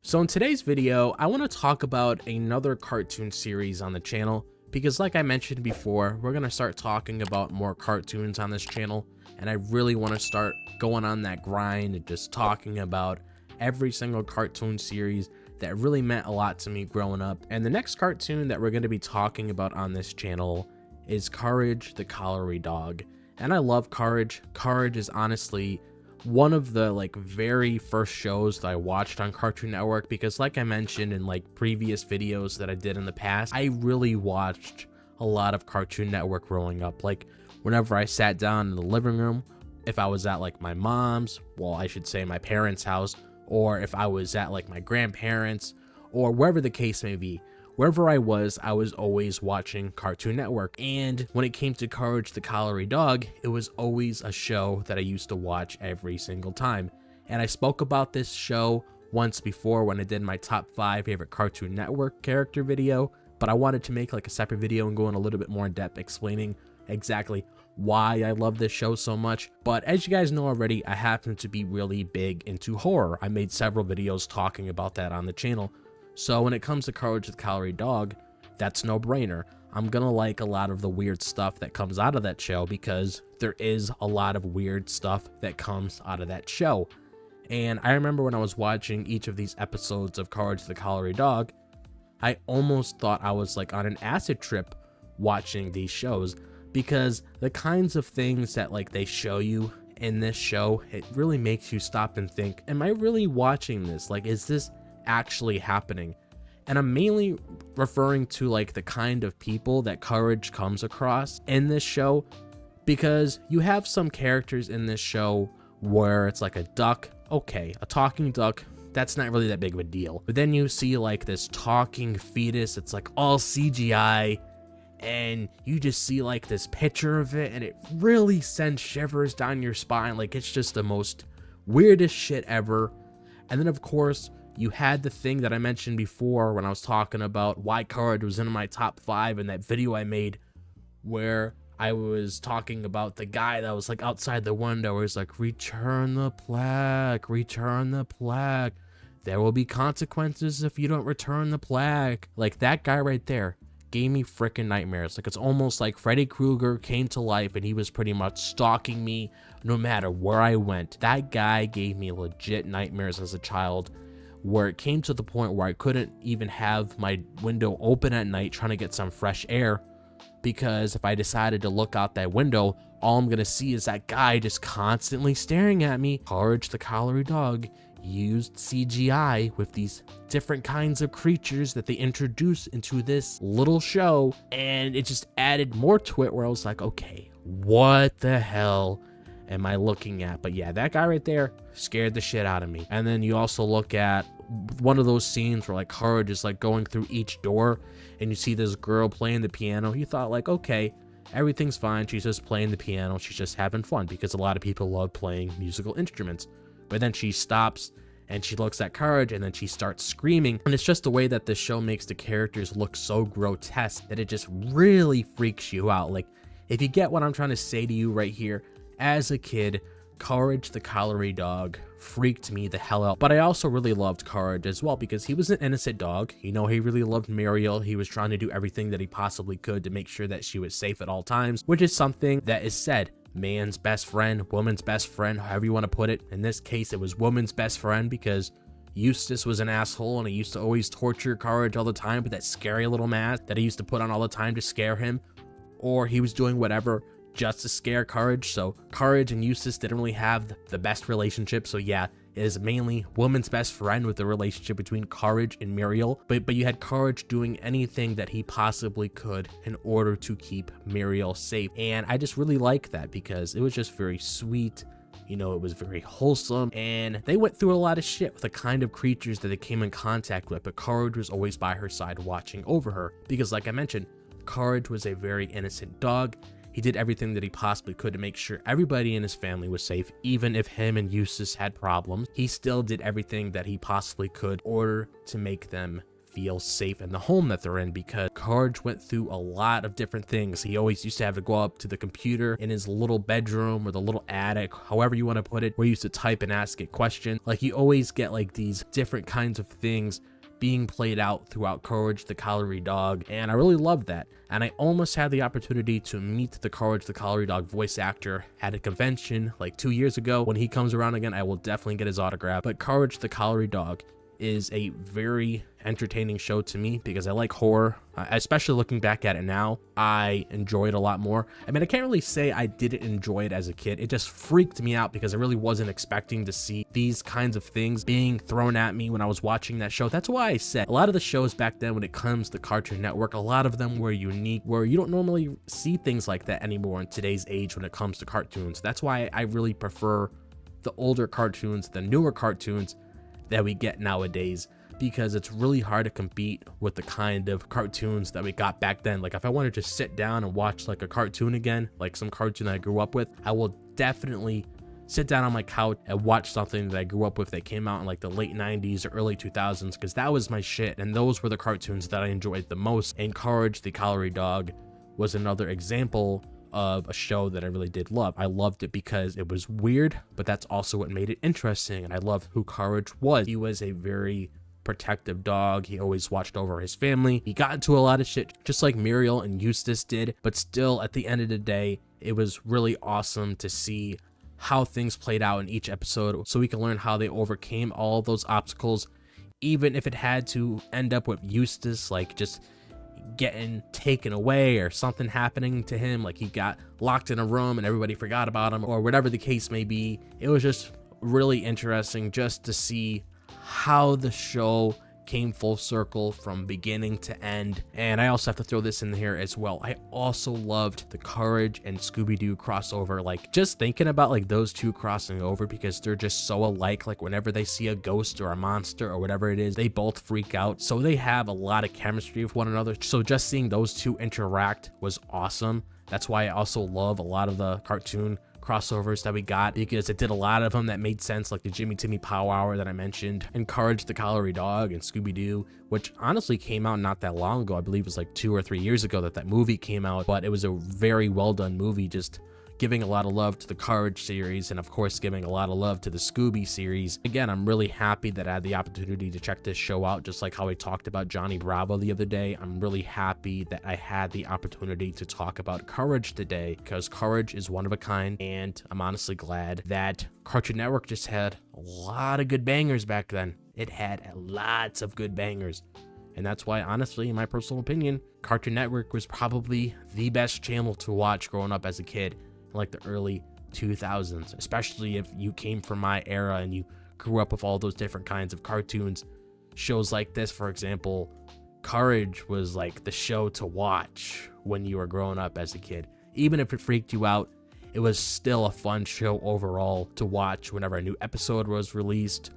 So in today's video, I want to talk about another cartoon series on the channel because like I mentioned before, we're going to start talking about more cartoons on this channel, and I really want to start going on that grind and just talking about every single cartoon series that really meant a lot to me growing up. And the next cartoon that we're going to be talking about on this channel is Courage the Calorie Dog. And I love Courage. Courage is honestly one of the very first shows that I watched on Cartoon Network because like I mentioned in previous videos that I did in the past, I really watched a lot of Cartoon Network growing up. Like whenever I sat down in the living room, if I was at my mom's, well I should say my parents' house, or if I was at my grandparents or wherever the case may be, wherever I was always watching Cartoon Network. And when it came to Courage the Calorie Dog, it was always a show that I used to watch every single time. And I spoke about this show once before when I did my top 5 favorite Cartoon Network character video, but I wanted to make a separate video and go in a little bit more in depth explaining exactly why I love this show so much. But as you guys know already, I happen to be really big into horror. I made several videos talking about that on the channel. So when it comes to Courage the Calorie Dog, that's no brainer. I'm gonna like a lot of the weird stuff that comes out of that show because there is a lot of weird stuff that comes out of that show. And I remember when I was watching each of these episodes of Courage the Calorie Dog, I almost thought I was on an acid trip watching these shows because the kinds of things that they show you in this show, it really makes you stop and think, am I really watching this? Is this actually happening? And I'm mainly referring to the kind of people that Courage comes across in this show, because you have some characters in this show where it's a duck, okay, a talking duck, that's not really that big of a deal. But then you see this talking fetus, it's all CGI, and you just see this picture of it and it really sends shivers down your spine. It's just the most weirdest shit ever. And then of course you had the thing that I mentioned before when I was talking about why Courage was in my top 5 in that video I made, where I was talking about the guy that was outside the window, where he's return the plaque, return the plaque. There will be consequences if you don't return the plaque. That guy right there gave me freaking nightmares. It's almost like Freddy Krueger came to life and he was pretty much stalking me no matter where I went. That guy gave me legit nightmares as a child, where it came to the point where I couldn't even have my window open at night trying to get some fresh air, because if I decided to look out that window, all I'm gonna see is that guy just constantly staring at me. Courage the Calorie Dog used CGI with these different kinds of creatures that they introduced into this little show, and it just added more to it, where I was okay, what the hell am I looking at? But yeah, that guy right there scared the shit out of me. And then you also look at one of those scenes where Courage is going through each door and you see this girl playing the piano. You thought okay, everything's fine, she's just playing the piano, she's just having fun, because a lot of people love playing musical instruments. But then she stops and she looks at Courage and then she starts screaming, and it's just the way that this show makes the characters look so grotesque that it just really freaks you out. If you get what I'm trying to say to you right here, as a kid, Courage the Calorie Dog freaked me the hell out. But I also really loved Courage as well because he was an innocent dog. He really loved Muriel. He was trying to do everything that he possibly could to make sure that she was safe at all times, which is something that is said, man's best friend, woman's best friend, however you want to put it. In this case, it was woman's best friend because Eustace was an asshole and he used to always torture Courage all the time with that scary little mask that he used to put on all the time to scare him, or he was doing whatever just to scare Courage. So Courage and Eustace didn't really have the best relationship. So yeah, it is mainly woman's best friend with the relationship between Courage and Muriel. But you had Courage doing anything that he possibly could in order to keep Muriel safe. And I just really like that because it was just very sweet. It was very wholesome, and they went through a lot of shit with the kind of creatures that they came in contact with, but Courage was always by her side watching over her because, like I mentioned, Courage was a very innocent dog. He did everything that he possibly could to make sure everybody in his family was safe. Even if him and Eustace had problems, he still did everything that he possibly could in order to make them feel safe in the home that they're in, because Courage went through a lot of different things. He always used to have to go up to the computer in his little bedroom or the little attic, however you want to put it, where he used to type and ask it questions. Like, you always get like these different kinds of things being played out throughout Courage the Calorie Dog, and I really loved that. And I almost had the opportunity to meet the Courage the Calorie Dog voice actor at a convention like 2 years ago. When he comes around again, I will definitely get his autograph. But Courage the Calorie Dog is a very entertaining show to me because I like horror, especially looking back at it now. I enjoy it a lot more. I mean, I can't really say I didn't enjoy it as a kid. It just freaked me out because I really wasn't expecting to see these kinds of things being thrown at me when I was watching that show. That's why I said a lot of the shows back then, when it comes to Cartoon Network, a lot of them were unique, where you don't normally see things like that anymore in today's age when it comes to cartoons. That's why I really prefer the older cartoons, the newer cartoons that we get nowadays, because it's really hard to compete with the kind of cartoons that we got back then. Like, if I wanted to sit down and watch like a cartoon again, like some cartoon that I grew up with, I will definitely sit down on my couch and watch something that I grew up with that came out in like the late 90s or early 2000s, because that was my shit, and those were the cartoons that I enjoyed the most. And Courage the Calorie Dog was another example of a show that I really did love. I loved it because it was weird, but that's also what made it interesting. And I loved who Courage was. He was a very protective dog. He always watched over his family. He got into a lot of shit just like Muriel and Eustace did, but still, at the end of the day, it was really awesome to see how things played out in each episode, so we can learn how they overcame all those obstacles, even if it had to end up with Eustace like just getting taken away or something happening to him, like he got locked in a room and everybody forgot about him, or whatever the case may be. It was just really interesting just to see how the show came full circle from beginning to end. And I also have to throw this in here as well, I also loved the Courage and Scooby-Doo crossover. Like, just thinking about like those two crossing over, because they're just so alike. Like, whenever they see a ghost or a monster or whatever it is, they both freak out, so they have a lot of chemistry with one another. So just seeing those two interact was awesome. That's why I also love a lot of the cartoon crossovers that we got, because it did a lot of them that made sense, like the Jimmy Timmy Pow Hour that I mentioned, and Courage the Calorie Dog and Scooby-Doo, which honestly came out not that long ago. I believe it was like 2 or 3 years ago that movie came out, but it was a very well done movie, just giving a lot of love to the Courage series, and of course giving a lot of love to the Scooby series. Again, I'm really happy that I had the opportunity to check this show out, just like how I talked about Johnny Bravo the other day. I'm really happy that I had the opportunity to talk about Courage today, because Courage is one of a kind, and I'm honestly glad that Cartoon Network just had a lot of good bangers back then. It had lots of good bangers. And that's why, honestly, in my personal opinion, Cartoon Network was probably the best channel to watch growing up as a kid, like the early 2000s, especially if you came from my era and you grew up with all those different kinds of cartoons. Shows like this, for example, Courage was like the show to watch when you were growing up as a kid. Even if it freaked you out, it was still a fun show overall to watch whenever a new episode was released,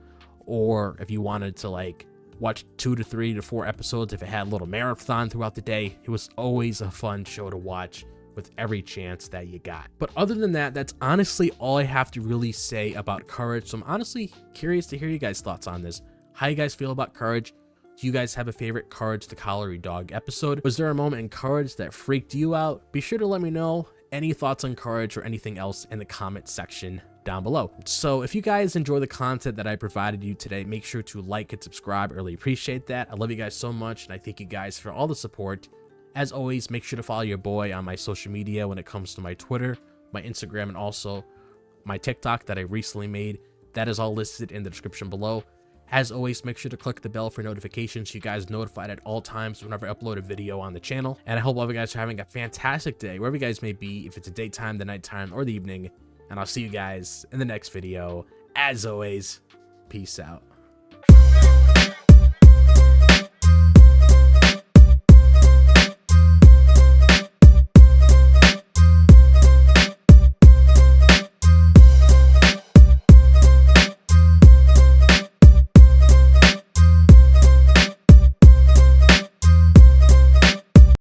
or if you wanted to like watch 2 to 3 to 4 episodes, if it had a little marathon throughout the day, it was always a fun show to watch with every chance that you got. But other than that, that's honestly all I have to really say about Courage. So I'm honestly curious to hear you guys' thoughts on this. How you guys feel about Courage? Do you guys have a favorite Courage the Calorie Dog episode? Was there a moment in Courage that freaked you out? Be sure to let me know any thoughts on Courage or anything else in the comment section down below. So if you guys enjoy the content that I provided you today, make sure to like and subscribe. I really appreciate that. I love you guys so much, and I thank you guys for all the support. As always, make sure to follow your boy on my social media when it comes to my Twitter, my Instagram, and also my TikTok that I recently made. That is all listed in the description below. As always, make sure to click the bell for notifications so you guys are notified at all times whenever I upload a video on the channel. And I hope all of you guys are having a fantastic day, wherever you guys may be, if it's a daytime, the nighttime, or the evening. And I'll see you guys in the next video. As always, peace out.